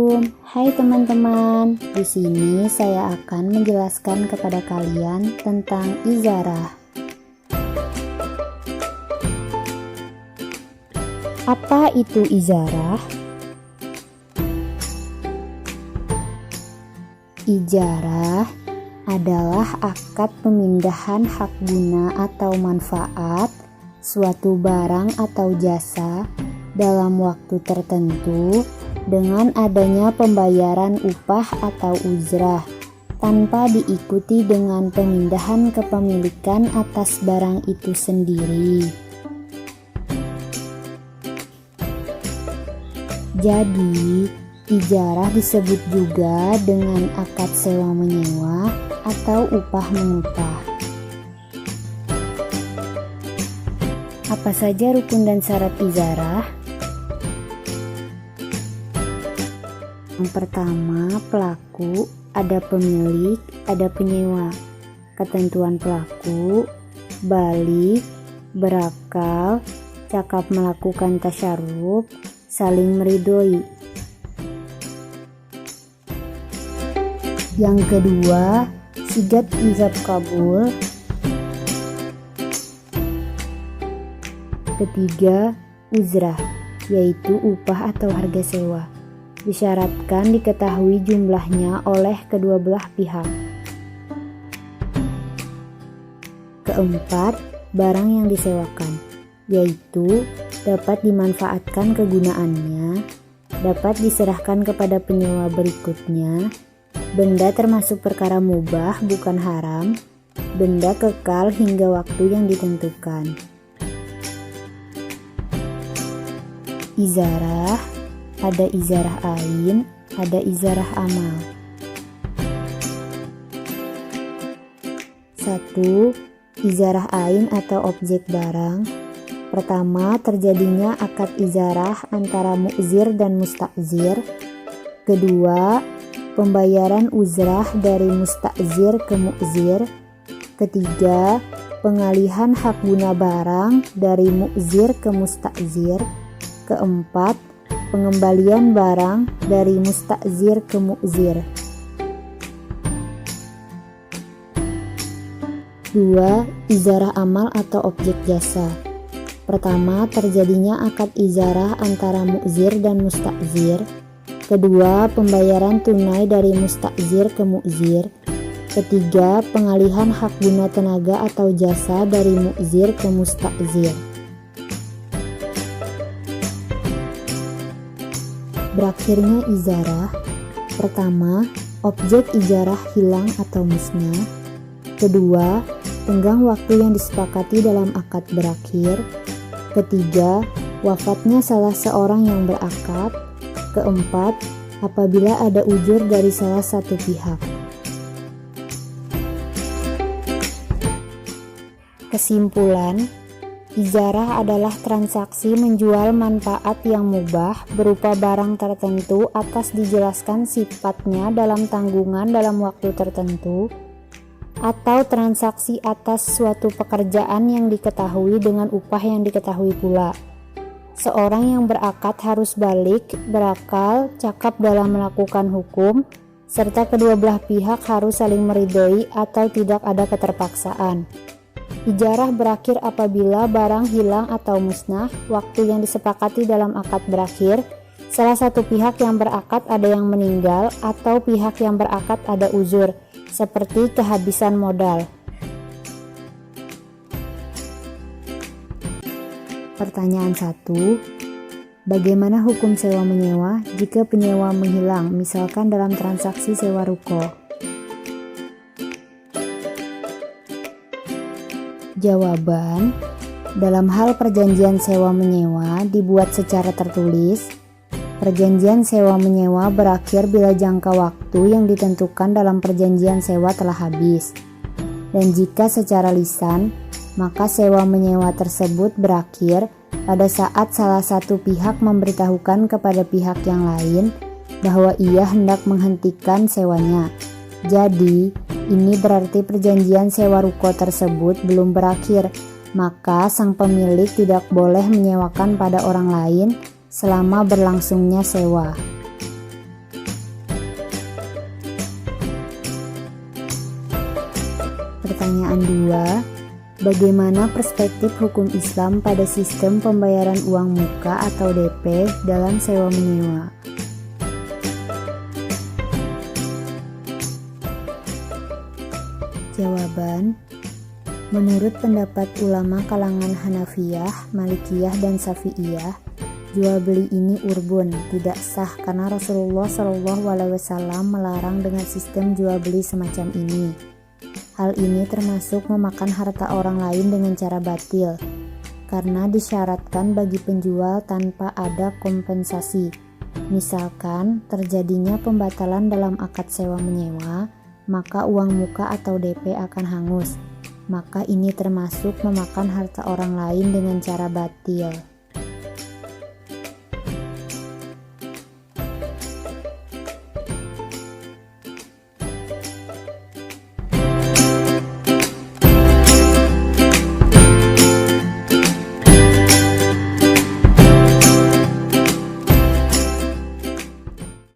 Assalamualaikum, hai teman-teman. Di sini saya akan menjelaskan kepada kalian tentang izarah. Apa itu izarah? Ijarah adalah akad pemindahan hak guna atau manfaat suatu barang atau jasa dalam waktu tertentu dengan adanya pembayaran upah atau ujrah tanpa diikuti dengan pemindahan kepemilikan atas barang itu sendiri. Jadi, ijarah disebut juga dengan akad sewa menyewa atau upah mengupah. Apa saja rukun dan syarat ijarah? Yang pertama, pelaku, ada pemilik, ada penyewa. Ketentuan pelaku, balik, berakal, cakap melakukan tasyarruf, saling meridhoi. Yang kedua, sigat ijab kabul. Ketiga, ujrah, yaitu upah atau harga sewa. Disyaratkan diketahui jumlahnya oleh kedua belah pihak. Keempat, barang yang disewakan, yaitu dapat dimanfaatkan kegunaannya, dapat diserahkan kepada penyewa berikutnya, benda termasuk perkara mubah bukan haram, benda kekal hingga waktu yang ditentukan. Izarah, ada izarah ain, ada izarah amal. 1. Izarah ain atau objek barang. Pertama, terjadinya akad izarah antara mu'zir dan musta'zir. Kedua, pembayaran ujrah dari musta'zir ke mu'zir. Ketiga, pengalihan hak guna barang dari mu'zir ke musta'zir. Keempat, pengembalian barang dari musta'zir ke mu'zir. 2. Izarah amal atau objek jasa. Pertama, terjadinya akad izarah antara mu'zir dan musta'zir. Kedua, pembayaran tunai dari musta'zir ke mu'zir. Ketiga, pengalihan hak guna tenaga atau jasa dari mu'zir ke musta'zir. Berakhirnya izarah. Pertama, objek ijarah hilang atau musnah. Kedua, tenggang waktu yang disepakati dalam akad berakhir. Ketiga, wafatnya salah seorang yang berakad. Keempat, apabila ada ujur dari salah satu pihak. Kesimpulan, ijarah adalah transaksi menjual manfaat yang mubah berupa barang tertentu atas dijelaskan sifatnya dalam tanggungan dalam waktu tertentu, atau transaksi atas suatu pekerjaan yang diketahui dengan upah yang diketahui pula. Seorang yang berakad harus balik, berakal, cakap dalam melakukan hukum, serta kedua belah pihak harus saling meridhoi atau tidak ada keterpaksaan. Ijarah berakhir apabila barang hilang atau musnah, waktu yang disepakati dalam akad berakhir, salah satu pihak yang berakad ada yang meninggal, atau pihak yang berakad ada uzur, seperti kehabisan modal. Pertanyaan 1. Bagaimana hukum sewa menyewa jika penyewa menghilang, misalkan dalam transaksi sewa ruko? Jawaban, dalam hal perjanjian sewa menyewa dibuat secara tertulis, perjanjian sewa menyewa berakhir bila jangka waktu yang ditentukan dalam perjanjian sewa telah habis. Dan jika secara lisan, maka sewa menyewa tersebut berakhir pada saat salah satu pihak memberitahukan kepada pihak yang lain bahwa ia hendak menghentikan sewanya. Jadi, ini berarti perjanjian sewa ruko tersebut belum berakhir, maka sang pemilik tidak boleh menyewakan pada orang lain selama berlangsungnya sewa. Pertanyaan 2. Bagaimana perspektif hukum Islam pada sistem pembayaran uang muka atau DP dalam sewa-menyewa? Jawaban: menurut pendapat ulama kalangan Hanafiyah, Malikiyah, dan Syafi'iyah, jual beli ini urbun, tidak sah karena Rasulullah SAW melarang dengan sistem jual beli semacam ini. Hal ini termasuk memakan harta orang lain dengan cara batil, karena disyaratkan bagi penjual tanpa ada kompensasi. Misalkan terjadinya pembatalan dalam akad sewa-menyewa, maka uang muka atau DP akan hangus. Maka ini termasuk memakan harta orang lain dengan cara batil.